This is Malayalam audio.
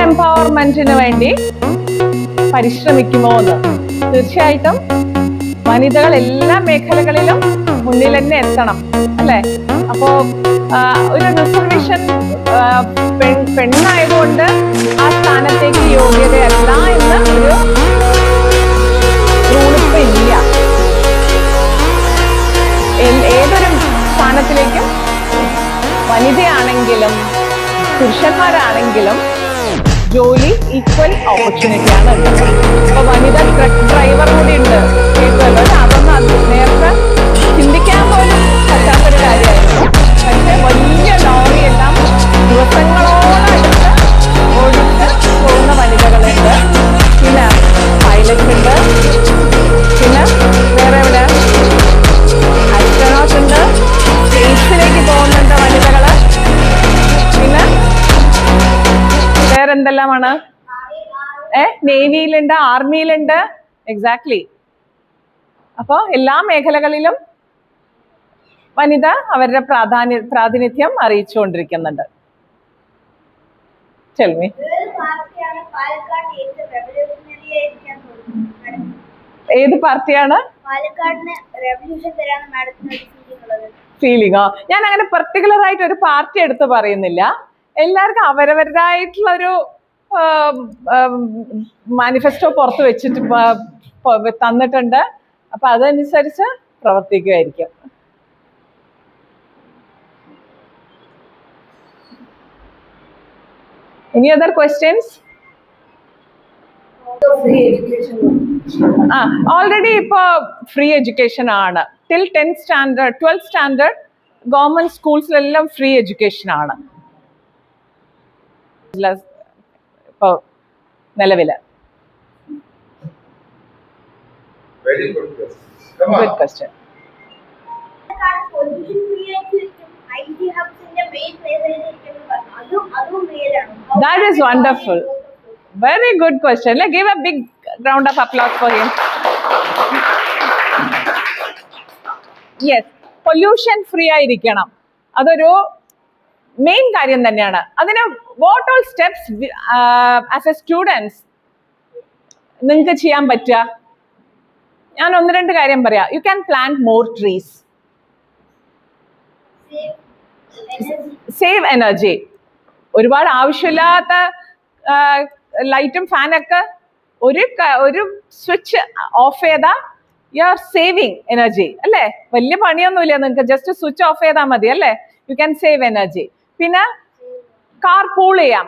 എംപവർമെന്റിന് വേണ്ടി പരിശ്രമിക്കുമോ എന്ന്? തീർച്ചയായിട്ടും വനിതകൾ എല്ലാ മേഖലകളിലും മുന്നിൽ തന്നെ എത്തണം, അല്ലെ? അപ്പോ ഒരു റിസർവേഷൻ പെണ്ണായതുകൊണ്ട് ആ സ്ഥാനത്തേക്ക് യോഗ്യതയല്ല എന്ന് ഒരു റൂളിപ്പ് ഇല്ല. ഏതൊരു സ്ഥാനത്തിലേക്കും വനിതയാണെങ്കിലും പുരുഷന്മാരാണെങ്കിലും ജോലി ഈക്വൽ ഓപ്പർച്യൂണിറ്റി ആണ്. അപ്പൊ വനിത ട്രക്ക് ഡ്രൈവർ കൂടി ഉണ്ട് കേട്ടല്ലോ. അതൊന്നും നേരത്തെ ചിന്തിക്കാൻ പോലും പറ്റാത്തൊരു കാര്യമായിരുന്നു. പക്ഷെ വലിയ ലോറി എല്ലാം ദിവസങ്ങളോളം എടുത്ത് ഓടിച്ച് പോകുന്ന വനിതകളുണ്ട്. പിന്നെ പൈലറ്റ് ഉണ്ട്, പിന്നെ വേറെ എവിടെ ആസ്ട്രോനോട്ട് ഉണ്ട്, സ്പേസിലേക്ക് പോകുന്നുണ്ട് വനിതകള്. പിന്നെ വേറെന്തെല്ലാമാണ്? നേവിയിലുണ്ട്, ആർമിയിലുണ്ട്. എക്സാക്ട്ലി. അപ്പോ എല്ലാ മേഖലകളിലും വനിത അവരുടെ പ്രാതിനിധ്യം അറിയിച്ചുകൊണ്ടിരിക്കുന്നുണ്ട്. ചെൽമി, ഏത് പാർട്ടിയാണ് ഫീലിംഗോ? ഞാൻ അങ്ങനെ പെർട്ടിക്കുലർ ആയിട്ട് ഒരു പാർട്ടി എടുത്ത് പറയുന്നില്ല. എല്ലാവർക്കും അവരവരുടേതായിട്ടുള്ള ഒരു മാനിഫെസ്റ്റോ പുറത്ത് വെച്ചിട്ട് തന്നിട്ടുണ്ട്. അപ്പൊ അതനുസരിച്ച് പ്രവർത്തിക്കുമായിരിക്കും. Any other questions? ഓൾറെഡി ഇപ്പൊ ഫ്രീ എഡ്യൂക്കേഷൻ ആണ്. Till 10th standard 12th standard government സ്കൂൾസിലെല്ലാം ഫ്രീ എഡ്യൂക്കേഷൻ ആണ് ഇപ്പൊ നിലവില്. Good question. That is wonderful. Very good question. Let's give a big round of applause for him. Yes, pollution free ആയിരിക്കണം. അതൊരു മെയിൻ കാര്യം തന്നെയാണ്. അതിന് what all steps as A students നിങ്ങൾക്ക് ചെയ്യാൻ പറ്റുക? ഞാൻ 1-2 കാര്യം പറയാം. You can plant more trees. Save energy. ഒരുപാട് ആവശ്യമില്ലാത്ത ലൈറ്റും ഫാനൊക്കെ ഒരു സ്വിച്ച് ഓഫ് ചെയ്താ യു ആർ സേവിങ് എനർജി, അല്ലേ? വലിയ പണിയൊന്നുമില്ല നിങ്ങൾക്ക്, ജസ്റ്റ് സ്വിച്ച് ഓഫ് ചെയ്താൽ മതി, അല്ലേ? You can save energy. പിന്നെ കാർ പൂൾ ചെയ്യാം.